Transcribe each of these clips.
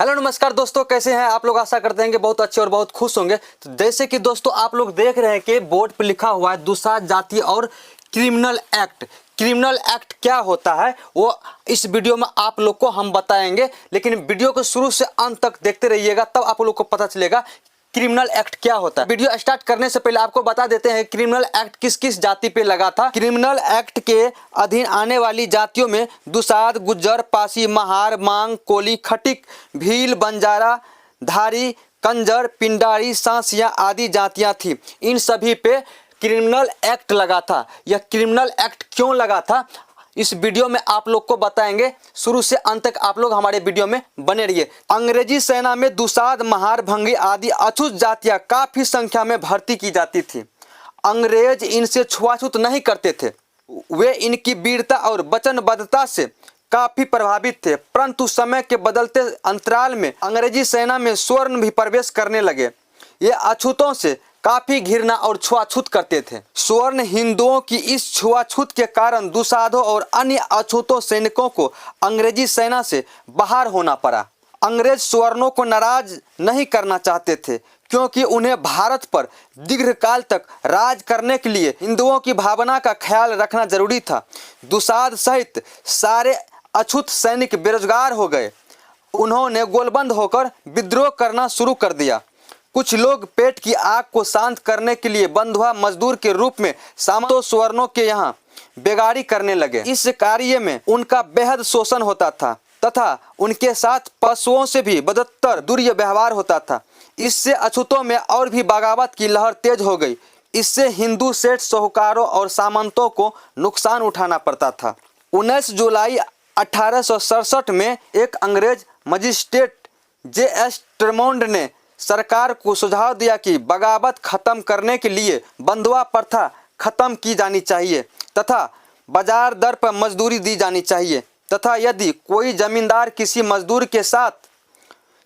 Hello नमस्कार दोस्तों, कैसे हैं आप लोग। आशा करते हैं कि बहुत अच्छे और बहुत खुश होंगे। तो जैसे कि दोस्तों आप लोग देख रहे हैं कि बोर्ड पर लिखा हुआ है दुसाध जाति और क्रिमिनल एक्ट। क्रिमिनल एक्ट क्या होता है वो इस वीडियो में आप लोग को हम बताएंगे, लेकिन वीडियो को शुरू से अंत तक देखते रहिएगा, तब आप लोग को पता चलेगा क्रिमिनल एक्ट क्या होता है। वीडियो स्टार्ट करने से पहले आपको बता देते हैं क्रिमिनल एक्ट किस किस जाति पे लगा था। क्रिमिनल एक्ट के अधीन आने वाली जातियों में दुसाध, गुज्जर, पासी, महार, मांग, कोली, खटिक, भील, बंजारा, धारी, कंजर, पिंडारी, सांसिया आदि जातियां थी। इन सभी पे क्रिमिनल एक्ट लगा था। यह क्रिमिनल एक्ट क्यों लगा था इस वीडियो में आप लोग को बताएंगे। शुरू से अंत तक आप लोग हमारे वीडियो में बने रहिए। अंग्रेजी सेना में दुसाध, महार, भंगी आदि अछूत जातियां काफी संख्या में भर्ती की जाती थी। अंग्रेज इनसे छुआछूत नहीं करते थे। वे इनकी वीरता और वचनबद्धता से काफी प्रभावित थे, परंतु समय के बदलते अंतराल में अंग्रेजी सेना में स्वर्ण भी प्रवेश करने लगे। ये अछूतों से काफी घृणा और छुआछूत करते थे। स्वर्ण हिंदुओं की इस छुआछूत के कारण दुसाधों और अन्य अछूतों सैनिकों को अंग्रेजी सेना से बाहर होना पड़ा। अंग्रेज स्वर्णों को नाराज नहीं करना चाहते थे, क्योंकि उन्हें भारत पर दीर्घकाल तक राज करने के लिए हिंदुओं की भावना का ख्याल रखना जरूरी था। दुसाध सहित सारे अछूत सैनिक बेरोजगार हो गए। उन्होंने गोलबंद होकर विद्रोह करना शुरू कर दिया। कुछ लोग पेट की आग को शांत करने के लिए बंधुआ मजदूर के रूप में सामंतों स्वर्णों के यहाँ बेगारी करने लगे। इस कार्य में उनका बेहद शोषण होता था तथा उनके साथ पशुओं से भी बदतर दुर्व्यवहार होता था। इससे अछूतों में और भी बगावत की लहर तेज हो गई। इससे हिंदू सेठ, साहूकारों और सामंतों को नुकसान उठाना पड़ता था। 19 जुलाई 1867 में एक अंग्रेज मजिस्ट्रेट J.S. ट्रेमोंड ने सरकार को सुझाव दिया कि बगावत खत्म करने के लिए बंधुआ प्रथा खत्म की जानी चाहिए तथा बाजार दर पर मजदूरी दी जानी चाहिए, तथा यदि कोई जमींदार किसी मजदूर के साथ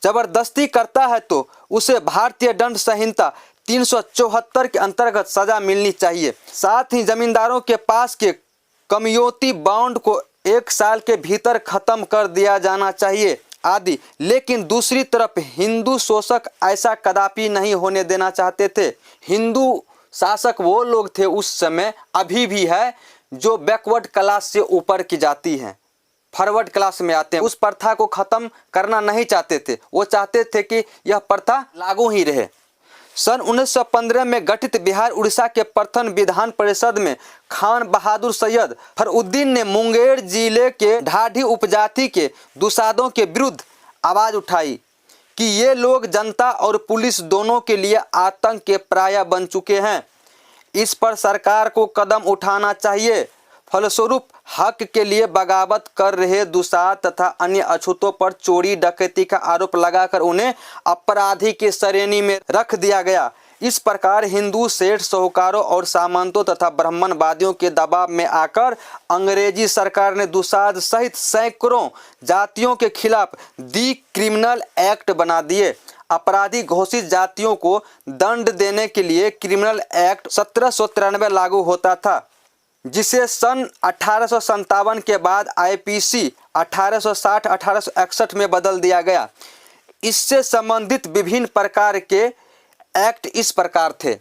जबरदस्ती करता है तो उसे भारतीय दंड संहिता 374 के अंतर्गत सजा मिलनी चाहिए। साथ ही जमींदारों के पास के कमयोती बॉन्ड को 1 साल के भीतर खत्म कर दिया जाना चाहिए आदि। लेकिन दूसरी तरफ हिंदू शोषक ऐसा कदापि नहीं होने देना चाहते थे। हिंदू शासक वो लोग थे उस समय, अभी भी है, जो बैकवर्ड क्लास से ऊपर की जाति हैं, फॉरवर्ड क्लास में आते हैं। उस प्रथा को खत्म करना नहीं चाहते थे। वो चाहते थे कि यह प्रथा लागू ही रहे। सन 1915 में गठित बिहार उड़ीसा के प्रथम विधान परिषद में खान बहादुर सैयद फरुद्दीन ने मुंगेर जिले के ढाढी उपजाति के दुसाधों के विरुद्ध आवाज उठाई कि ये लोग जनता और पुलिस दोनों के लिए आतंक के प्राय बन चुके हैं। इस पर सरकार को कदम उठाना चाहिए। फलस्वरूप हक के लिए बगावत कर रहे दुसाध तथा अन्य अछूतों पर चोरी डकैती का आरोप लगाकर उन्हें अपराधी की श्रेणी में रख दिया गया। इस प्रकार हिंदू सेठ, साहूकारों और सामंतों तथा ब्राह्मणवादियों के दबाव में आकर अंग्रेजी सरकार ने दुसाध सहित सैकड़ों जातियों के खिलाफ दी क्रिमिनल एक्ट बना दिए। अपराधी घोषित जातियों को दंड देने के लिए क्रिमिनल एक्ट 1793 लागू होता था, जिसे सन 1857 के बाद IPC 1860-1861 में बदल दिया गया। इससे संबंधित विभिन्न प्रकार के एक्ट इस प्रकार थे।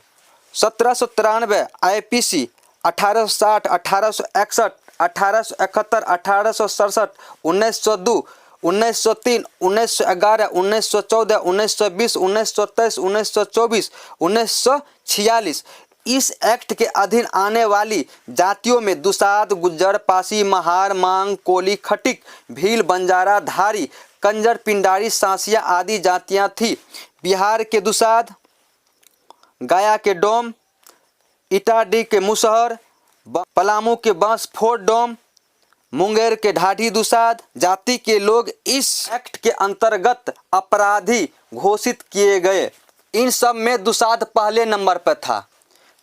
1793 IPC 1860, 1861, 1871, 1867, 1902, 1903, 1911, 1914, 1920, 1923, 1924, 1946। इस एक्ट के अधीन आने वाली जातियों में दुसाध, गुज्जर, पासी, महार, मांग, कोली, खटिक, भील, बंजारा, धारी, कंजर, पिंडारी, सांसिया आदि जातियां थी। बिहार के दुसाध, गया के डोम, इटाडी के मुसहर, पलामू के बांसफोर्ड डोम, मुंगेर के ढाढी दुसाध जाति के लोग इस एक्ट के अंतर्गत अपराधी घोषित किए गए। इन सब में दुसाध पहले नंबर पर था।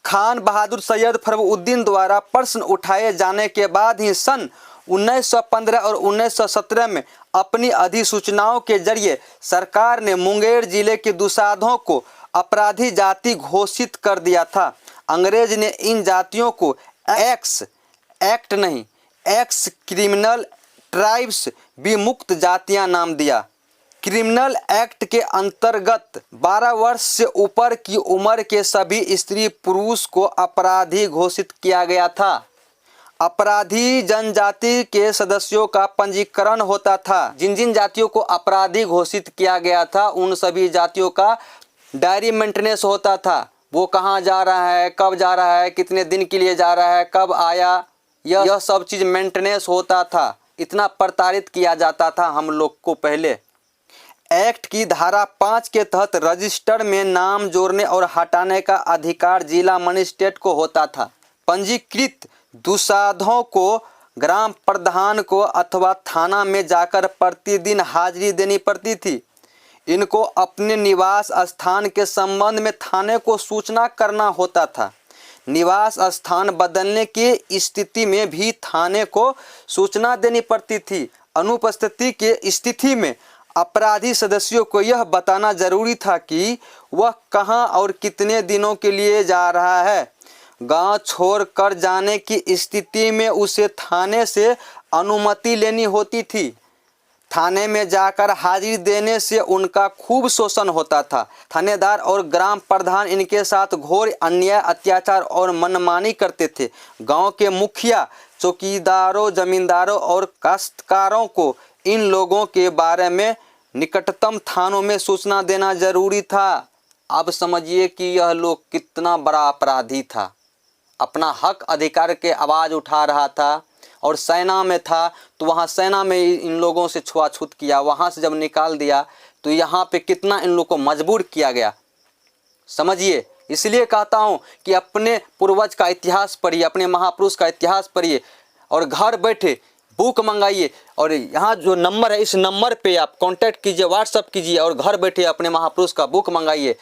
खान बहादुर सैयद फरुद्दीन द्वारा प्रश्न उठाए जाने के बाद ही सन 1915 और 1917 में अपनी अधिसूचनाओं के जरिए सरकार ने मुंगेर जिले के दुसाधों को अपराधी जाति घोषित कर दिया था। अंग्रेज ने इन जातियों को एक्स क्रिमिनल ट्राइब्स विमुक्त जातियां नाम दिया। क्रिमिनल एक्ट के अंतर्गत 12 वर्ष से ऊपर की उम्र के सभी स्त्री पुरुष को अपराधी घोषित किया गया था। अपराधी जनजाति के सदस्यों का पंजीकरण होता था। जिन जिन जातियों को अपराधी घोषित किया गया था उन सभी जातियों का डायरी मेंटेनेंस होता था। वो कहाँ जा रहा है, कब जा रहा है, कितने दिन के लिए जा रहा है, कब आया, यह सब चीज़ मेंटेनेंस होता था। इतना प्रताड़ित किया जाता था हम लोग को पहले। एक्ट की धारा 5 के तहत रजिस्टर में नाम जोड़ने और हटाने का अधिकार जिला मजिस्ट्रेट को होता था। पंजीकृत दुसाधों को ग्राम प्रधान को अथवा थाना में जाकर प्रतिदिन हाजिरी देनी पड़ती थी। इनको अपने निवास स्थान के संबंध में थाने को सूचना करना होता था। निवास स्थान बदलने की स्थिति में भी थाने को सूचना देनी पड़ती थी। अनुपस्थिति के स्थिति में अपराधी सदस्यों को यह बताना जरूरी था कि वह कहां और कितने दिनों के लिए जा रहा है। गांव छोड़कर जाने की स्थिति में उसे थाने से अनुमति लेनी होती थी। थाने में जाकर हाजिरी देने से उनका खूब शोषण होता था। थानेदार और ग्राम प्रधान इनके साथ घोर अन्याय, अत्याचार और मनमानी करते थे। गांव के मुखिया, चौकीदारों, जमींदारों और काश्तकारों को इन लोगों के बारे में निकटतम थानों में सूचना देना जरूरी था। अब समझिए कि यह लोग कितना बड़ा अपराधी था। अपना हक अधिकार के आवाज़ उठा रहा था और सेना में था तो वहाँ सेना में इन लोगों से छुआछूत किया। वहाँ से जब निकाल दिया तो यहाँ पे कितना इन लोगों को मजबूर किया गया, समझिए। इसलिए कहता हूँ कि अपने पूर्वज का इतिहास पढ़िए, अपने महापुरुष का इतिहास पढ़िए और घर बैठे बुक मंगाइए। और यहाँ जो नंबर है इस नंबर पे आप कांटेक्ट कीजिए, व्हाट्सअप कीजिए और घर बैठे अपने महापुरुष का बुक मंगाइए,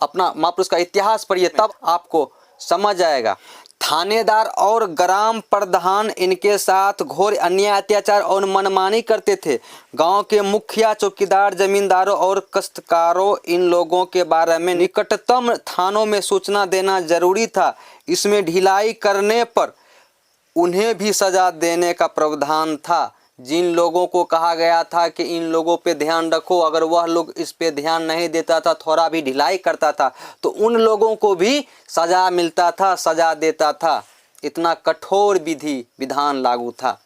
अपना महापुरुष का इतिहास पढ़िए, तब आपको समझ आएगा। थानेदार और ग्राम प्रधान इनके साथ घोर अन्याय, अत्याचार और मनमानी करते थे। गांव के मुखिया, चौकीदार, जमींदारों और काश्तकारों इन लोगों के बारे में निकटतम थानों में सूचना देना जरूरी था। इसमें ढिलाई करने पर उन्हें भी सजा देने का प्रावधान था। जिन लोगों को कहा गया था कि इन लोगों पे ध्यान रखो, अगर वह लोग इस पे ध्यान नहीं देता था, थोड़ा भी ढिलाई करता था तो उन लोगों को भी सजा मिलता था, सजा देता था। इतना कठोर विधान लागू था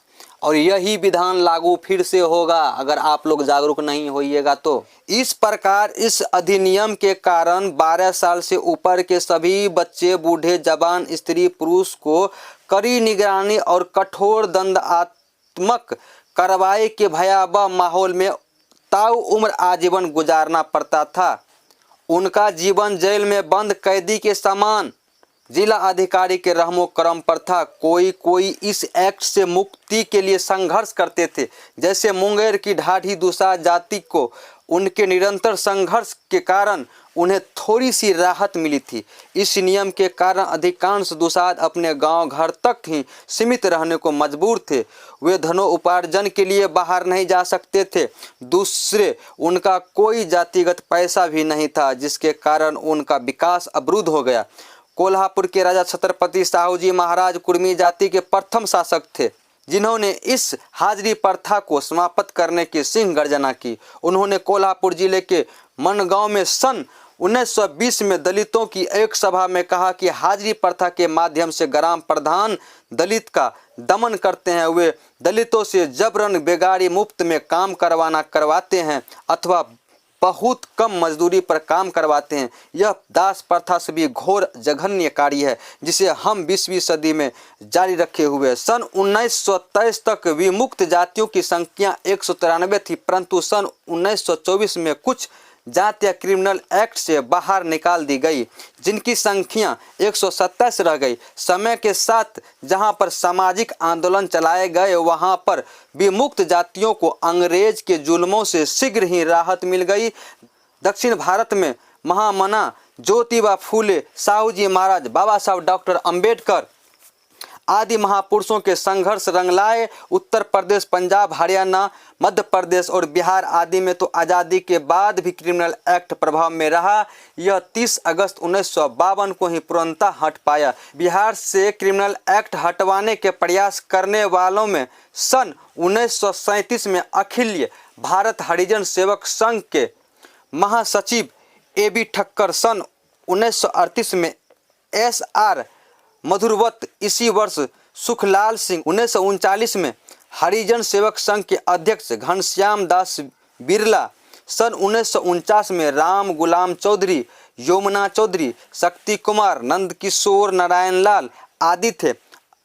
और यही विधान लागू फिर से होगा अगर आप लोग जागरूक नहीं होइएगा तो। इस प्रकार इस अधिनियम के कारण 12 साल से ऊपर के सभी बच्चे, बूढ़े, जवान, स्त्री, पुरुष को कड़ी निगरानी और कठोर दंडात्मक कार्रवाई के भयावह माहौल में ताऊ उम्र आजीवन गुजारना पड़ता था। उनका जीवन जेल में बंद कैदी के समान जिला अधिकारी के रहमो करम पर था। कोई इस एक्ट से मुक्ति के लिए संघर्ष करते थे। जैसे मुंगेर की ढाढी दूसा जाति को उनके निरंतर संघर्ष के कारण उन्हें थोड़ी सी राहत मिली थी। इस नियम के कारण अधिकांश दुसाध अपने गांव घर तक ही सीमित रहने को मजबूर थे। वे धनोपार्जन के लिए बाहर नहीं जा सकते थे। दूसरे, उनका कोई जातिगत पैसा भी नहीं था, जिसके कारण उनका विकास अवरुद्ध हो गया। कोल्हापुर के राजा छत्रपति साहूजी महाराज कुर्मी जाति के प्रथम शासक थे, जिन्होंने इस हाजिरी प्रथा को समाप्त करने की सिंह गर्जना की। उन्होंने कोल्हापुर जिले के मनगांव में सन 1920 में दलितों की एक सभा में कहा कि हाजिरी प्रथा के माध्यम से ग्राम प्रधान दलित का दमन करते हैं। वे दलितों से जबरन बेगारी मुफ्त में काम करवाते हैं अथवा बहुत कम मजदूरी पर काम करवाते हैं। यह दास प्रथा से भी घोर जघन्य कार्य है, जिसे हम 20वीं सदी में जारी रखे हुए। सन 1923 तक विमुक्त जातियों की संख्या 193 थी, परंतु सन 1924 में कुछ जातियां क्रिमिनल एक्ट से बाहर निकाल दी गई, जिनकी संख्या 127 रह गई। समय के साथ जहां पर सामाजिक आंदोलन चलाए गए, वहां पर विमुक्त जातियों को अंग्रेज के जुल्मों से शीघ्र ही राहत मिल गई। दक्षिण भारत में महामना ज्योतिबा फूले, साहूजी महाराज, बाबा साहब डॉक्टर अंबेडकर आदि महापुरुषों के संघर्ष रंग लाए। उत्तर प्रदेश, पंजाब, हरियाणा, मध्य प्रदेश और बिहार आदि में तो आज़ादी के बाद भी क्रिमिनल एक्ट प्रभाव में रहा। यह 30 अगस्त 1952 को ही पूर्णतः हट पाया। बिहार से क्रिमिनल एक्ट हटवाने के प्रयास करने वालों में सन 1937 में अखिल भारत हरिजन सेवक संघ के महासचिव AB ठक्कर, सन 1938 में SR मधुरवत, इसी वर्ष सुखलाल सिंह, 1939 में हरिजन सेवक संघ के अध्यक्ष घनश्याम दास बिरला, सन 1949 में राम गुलाम चौधरी, यमुना चौधरी, शक्ति कुमार, नंदकिशोर, नारायण लाल आदि थे।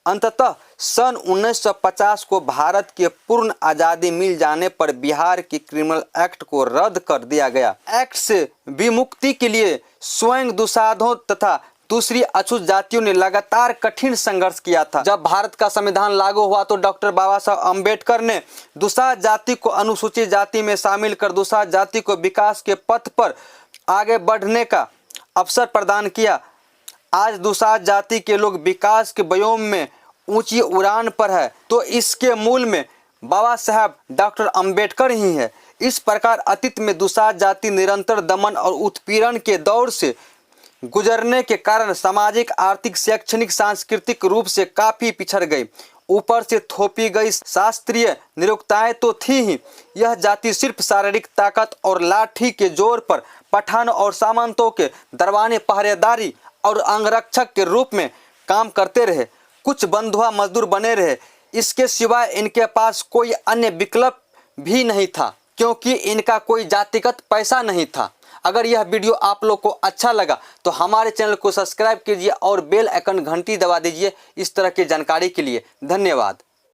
अंततः सन 1950 को भारत के पूर्ण आज़ादी मिल जाने पर बिहार की क्रिमिनल एक्ट को रद्द कर दिया गया। एक्ट से विमुक्ति के लिए स्वयं दुसाधों तथा दूसरी अछूत जातियों ने लगातार कठिन संघर्ष किया था। जब भारत का संविधान लागू हुआ तो डॉक्टर बाबा साहब अम्बेडकर ने दुसाध जाति को अनुसूचित जाति में शामिल कर दुसाध जाति को विकास के पथ पर आगे बढ़ने का अवसर प्रदान किया। आज दुसाध जाति के लोग विकास के व्योम में ऊंची उड़ान पर है तो इसके मूल में बाबा साहब डॉक्टर अम्बेडकर ही है। इस प्रकार अतीत में दुसाध जाति निरंतर दमन और उत्पीड़न के दौर से गुजरने के कारण सामाजिक, आर्थिक, शैक्षणिक, सांस्कृतिक रूप से काफी पिछड़ गई। ऊपर से थोपी गई शास्त्रीय निरुक्ताएं तो थी ही, यह जाति सिर्फ शारीरिक ताकत और लाठी के जोर पर पठानों और सामंतों के दरबाने पहरेदारी और अंगरक्षक के रूप में काम करते रहे। कुछ बंधुआ मजदूर बने रहे। इसके सिवाय इनके पास कोई अन्य विकल्प भी नहीं था, क्योंकि इनका कोई जातिगत पैसा नहीं था। अगर यह वीडियो आप लोग को अच्छा लगा तो हमारे चैनल को सब्सक्राइब कीजिए और बेल आइकन घंटी दबा दीजिए इस तरह की जानकारी के लिए। धन्यवाद।